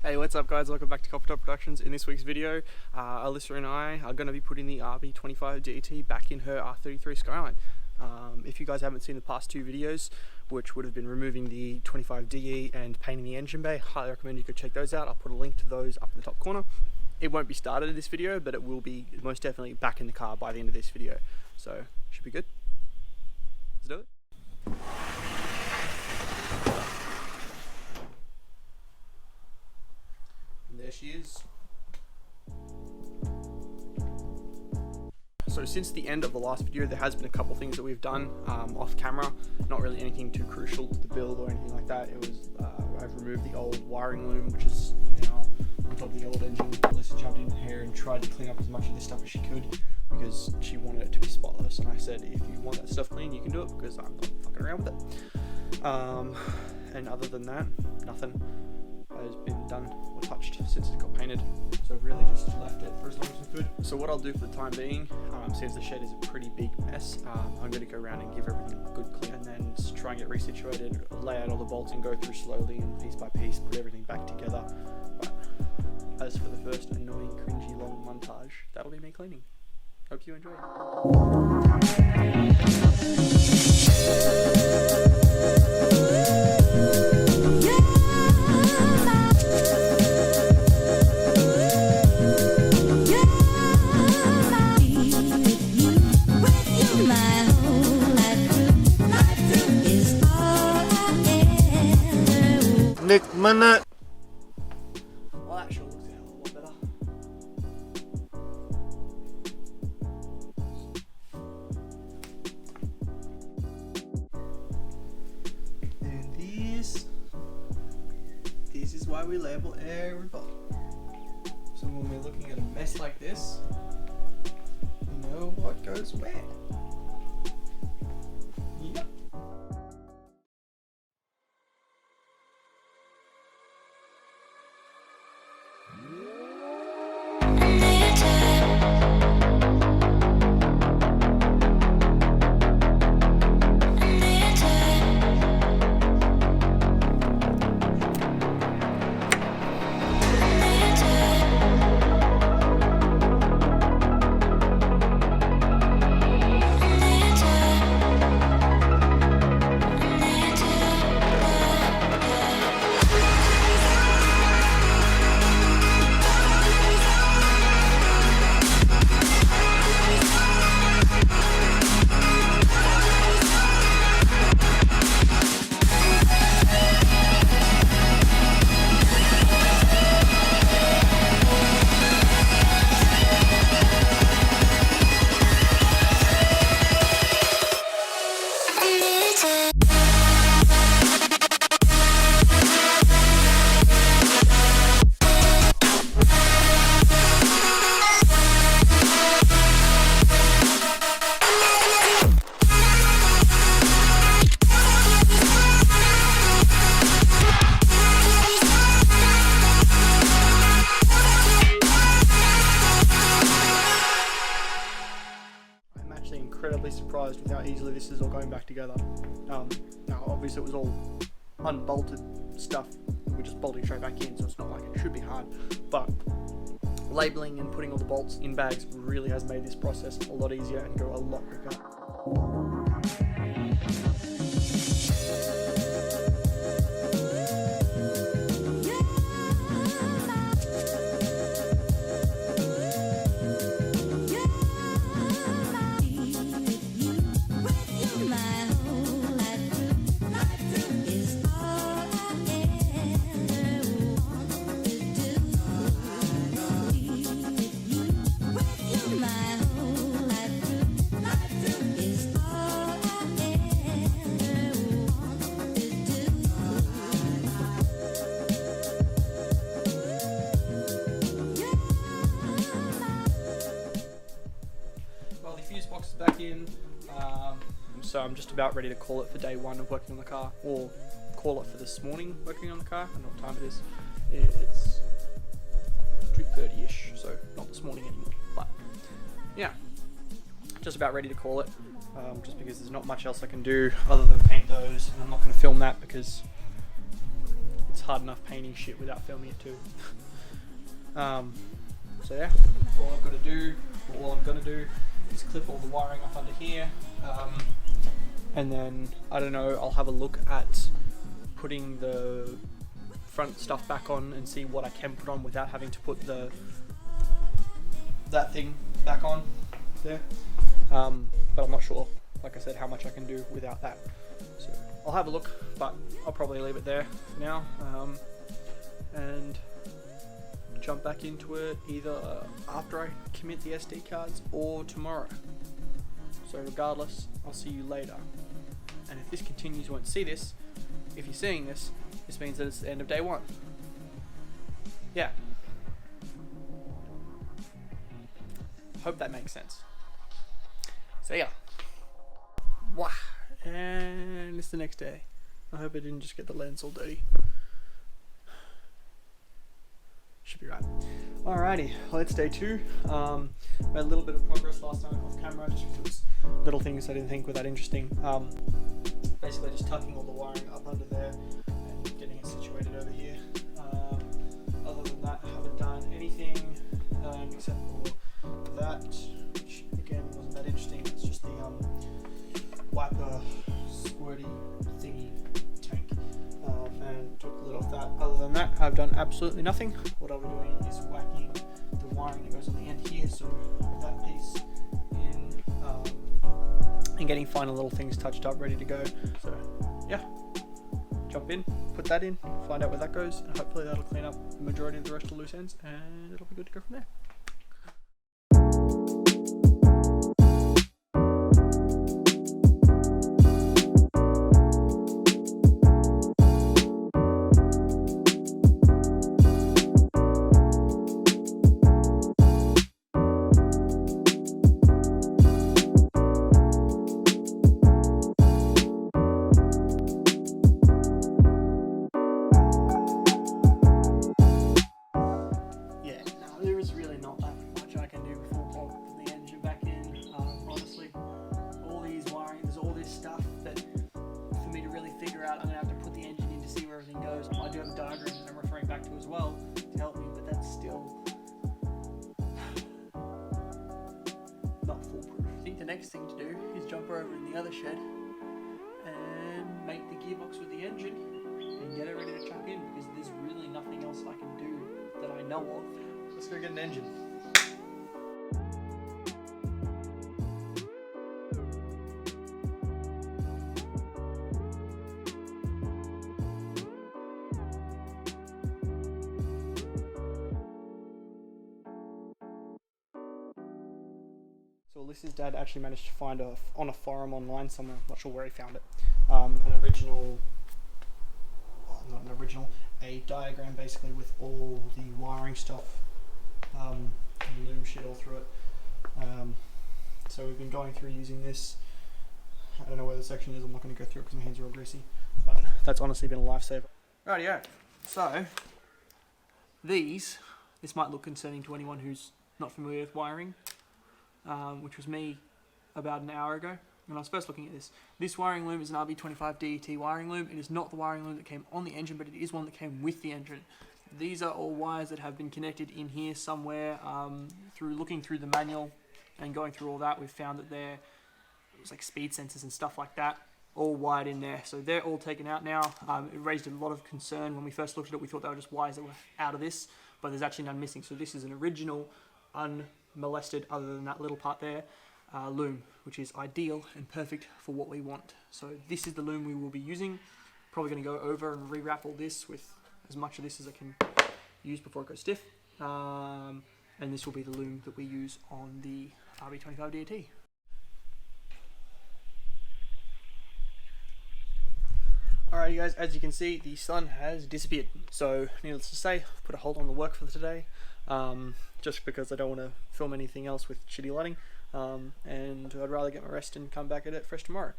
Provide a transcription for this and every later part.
Hey, what's up guys, welcome back to Copper Top Productions. In this week's video, Alissa and I are going to be putting the RB25 GT back in her R33 SKYLINE. If you guys haven't seen the past two videos, which would have been removing the 25DE and painting the engine bay, highly recommend you go check those out. I'll put a link to those up in the top corner. It won't be started in this video, but it will be most definitely back in the car by the end of this video. So, should be good. Let's do it. There she is. So since the end of the last video, there has been a couple things that we've done off camera. Not really anything too crucial to the build or anything like that. It was I've removed the old wiring loom, which is now on top of the old engine. Alissa jumped in here and tried to clean up as much of this stuff as she could because she wanted it to be spotless. And I said, if you want that stuff clean, you can do it because I'm not fucking around with it. And other than that, nothing has been done or touched since it got painted, so I've really just left it for as long as I could. So what I'll do for the time being, since the shed is a pretty big mess, I'm going to go around and give everything a good clean and then try and get resituated, lay out all the bolts and go through slowly and piece by piece, put everything back together. But as for the first annoying, cringy, long montage, that'll be me cleaning. Hope you enjoy Nick Minute. Well, that sure looks a hell of a lot better. And this is why we label every bolt. So when we're looking at a mess like this, we know what goes where. Yep. Incredibly surprised with how easily this is all going back together. Now obviously it was all unbolted stuff, we're just bolting straight back in, so it's not like it should be hard, but labeling and putting all the bolts in bags really has made this process a lot easier and go a lot quicker. Back in, so I'm just about ready to call it for day one of working on the car, or call it for this morning working on the car. I don't know what time it is. It's 2:30ish, so not this morning anymore, but yeah, just about ready to call it, just because there's not much else I can do other than paint those, and I'm not going to film that because it's hard enough painting shit without filming it too. So yeah, all I'm gonna do is clip all the wiring up under here, and then I don't know, I'll have a look at putting the front stuff back on and see what I can put on without having to put that thing back on there. But I'm not sure, like I said, how much I can do without that. So I'll have a look, but I'll probably leave it there for now, and jump back into it either after I commit the SD cards or tomorrow. So regardless, I'll see you later. And if this continues, you won't see this. If you're seeing this, this means that it's the end of day one. Yeah. Hope that makes sense. So yeah. Wow. And it's the next day. I hope I didn't just get the lens all dirty. Should be right. Alrighty, well, it's day 2. Made a little bit of progress last time off camera, just because little things I didn't think were that interesting. Basically just tucking all the wiring up under there and getting it situated over here. Other than that, I haven't done anything except for that, which again wasn't that interesting. It's just the wiper squirty thingy tank, and took the lid off that. Other than that, I've done absolutely nothing. What I'll be doing is whacking the wiring that goes on the end here, so that piece in, and getting final little things touched up, ready to go. So yeah, jump in, put that in, find out where that goes, and hopefully that'll clean up the majority of the rest of the loose ends, and it'll be good to go from there. I'm going to have to put the engine in to see where everything goes. I do have a diagram that I'm referring back to as well to help me, but that's still not foolproof. I think the next thing to do is jump over in the other shed and make the gearbox with the engine and get it ready to chuck in, because there's really nothing else I can do that I know of. Let's go get an engine. So Alyssa's dad actually managed to find on a forum online somewhere, I'm not sure where he found it, a diagram basically with all the wiring stuff, and loom shit all through it. So we've been going through using this. I don't know where the section is, I'm not going to go through it because my hands are all greasy, but that's honestly been a lifesaver. Rightio, so this might look concerning to anyone who's not familiar with wiring. Which was me about an hour ago when I was first looking at this. This wiring loom is an RB25 DET wiring loom. It is not the wiring loom that came on the engine, but it is one that came with the engine. These are all wires that have been connected in here somewhere. Through looking through the manual and going through all that, we've found that it was like speed sensors and stuff like that, all wired in there. So they're all taken out now. It raised a lot of concern when we first looked at it. We thought they were just wires that were out of this, but there's actually none missing. So this is an original, unmolested, other than that little part there, loom, which is ideal and perfect for what we want. So this is the loom we will be using. Probably going to go over and rewrap all this with as much of this as I can use before it goes stiff, and this will be the loom that we use on the RB25 DET. Alrighty guys, as you can see, the sun has disappeared. So needless to say, I've put a hold on the work for today, just because I don't want to film anything else with shitty lighting, and I'd rather get my rest and come back at it fresh tomorrow.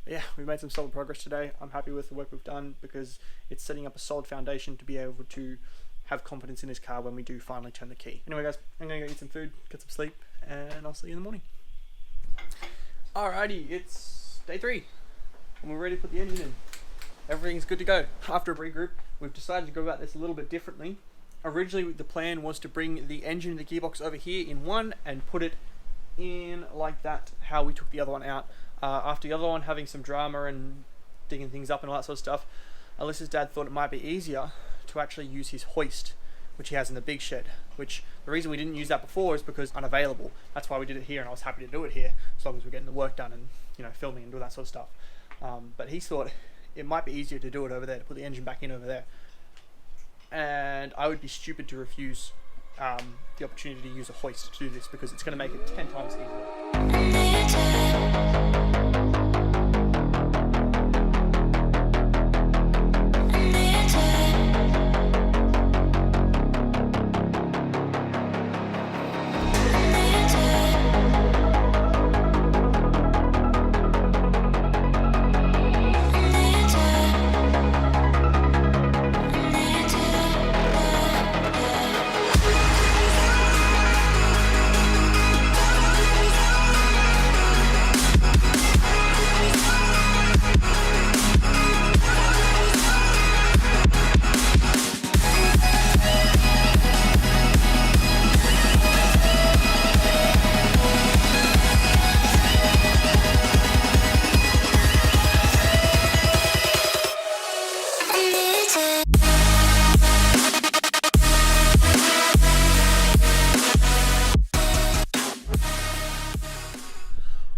But yeah, we've made some solid progress today. I'm happy with the work we've done because it's setting up a solid foundation to be able to have confidence in this car when we do finally turn the key. Anyway guys, I'm going to go eat some food, get some sleep, and I'll see you in the morning. Alrighty, it's day 3, and we're ready to put the engine in. everything's good to go. After a regroup, we've decided to go about this a little bit differently. Originally, the plan was to bring the engine and the gearbox over here in one and put it in like that, how we took the other one out. After the other one having some drama and digging things up and all that sort of stuff, Alyssa's dad thought it might be easier to actually use his hoist, which he has in the big shed, which the reason we didn't use that before is because unavailable. That's why we did it here, and I was happy to do it here as long as we're getting the work done and, you know, filming and do that sort of stuff. But he thought it might be easier to do it over there, to put the engine back in over there. And I would be stupid to refuse the opportunity to use a hoist to do this, because it's going to make it 10 times easier.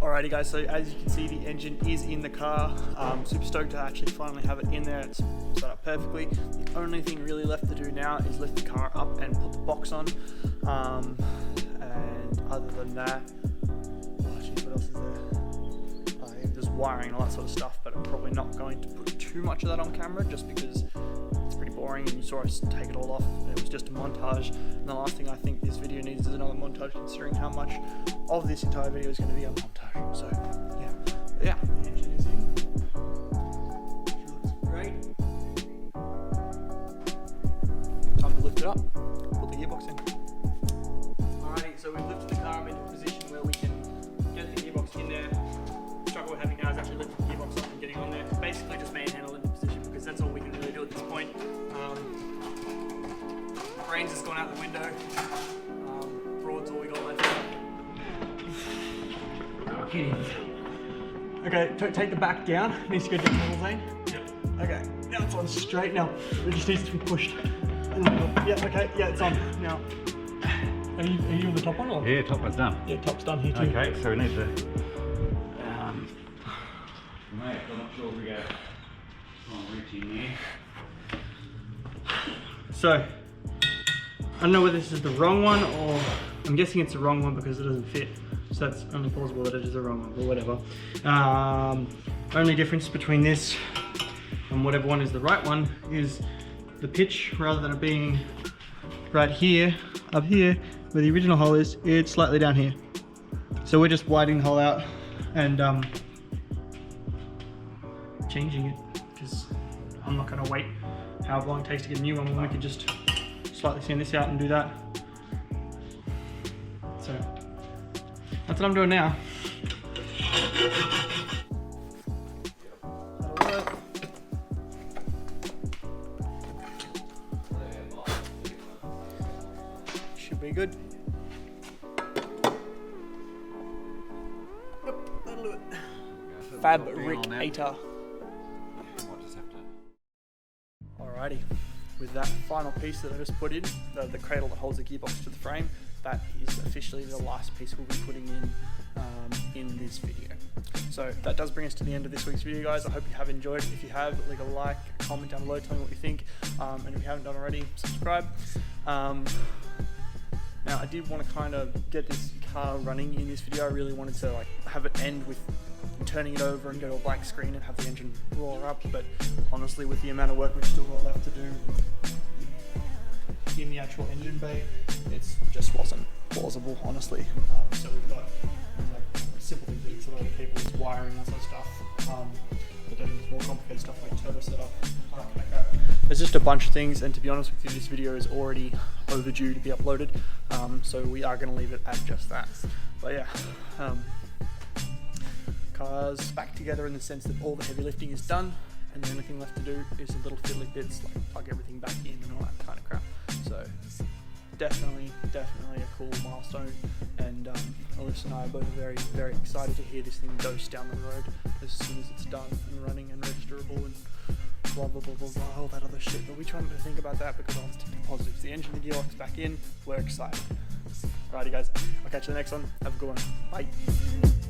Alrighty guys, so as you can see, the engine is in the car. Super stoked to actually finally have it in there. It's set up perfectly. The only thing really left to do now is lift the car up and put the box on. And other than that, oh geez, what else is there? There's wiring and all that sort of stuff, but I'm probably not going to put too much of that on camera just because it's pretty boring and you saw us take it all off and it was just a montage. And the last thing I think this video needs is another montage, considering how much of this entire video is going to be a montage. So yeah, the engine is in. She looks great. Time to lift it up, put the gearbox in. Alrighty, so we've lifted the car up into a position where we can get the gearbox in there. The struggle we're having now is actually lifting the gearbox up and getting on there. Basically just manhandle in the position, because that's all we can really do at this point. Brains has gone out the window. Broad's all we got left. Okay, take the back down. It needs to go down the middle lane. Yep. Okay, now it's on straight. Now it just needs to be pushed. Yeah, okay, yeah, it's on now. Are you on the top one or? Yeah, top one's done. Yeah, top's done here too. Okay, so we need to. Mate, I'm not sure if we go. Try and reach in there. So, I don't know whether this is the wrong one, or I'm guessing it's the wrong one because it doesn't fit. So that's only plausible that it is the wrong one, but whatever. Only difference between this and whatever one is the right one is the pitch. Rather than it being right here, up here, where the original hole is, it's slightly down here. So we're just widening the hole out and changing it, because I'm not going to wait however long it takes to get a new one when we can just slightly sand this out and do that. So that's what I'm doing now. Should be good. Yep, that'll do it. Fabricator. Alrighty, with that final piece that I just put in, the cradle that holds the gearbox to the frame, that is officially the last piece we'll be putting in this video. So that does bring us to the end of this week's video, guys. I hope you have enjoyed. If you have, leave a like, comment down below, tell me what you think, and if you haven't done already, subscribe. Now I did want to kind of get this car running in this video. I really wanted to like have it end with turning it over and go to a black screen and have the engine roar up, but honestly, with the amount of work we've still got left to do in the actual engine bay, it just wasn't plausible, honestly. So we've got like simple things like some other cables, wiring, that sort of stuff. But then there's more complicated stuff like turbo setup. There's just a bunch of things, and to be honest with you, this video is already overdue to be uploaded. So we are going to leave it at just that. But yeah. Car's back together in the sense that all the heavy lifting is done, and the only thing left to do is the little fiddly bits like plug everything back in and all that kind of crap. So definitely a cool milestone, and Alissa and I are both very, very excited to hear this thing dose down the road as soon as it's done and running and registerable and blah blah blah blah blah, all that other shit. But we try not to think about that because I want to stick to positives. The engine, the gearbox back in, we're excited. Alrighty guys, I'll catch you in the next one. Have a good one. Bye.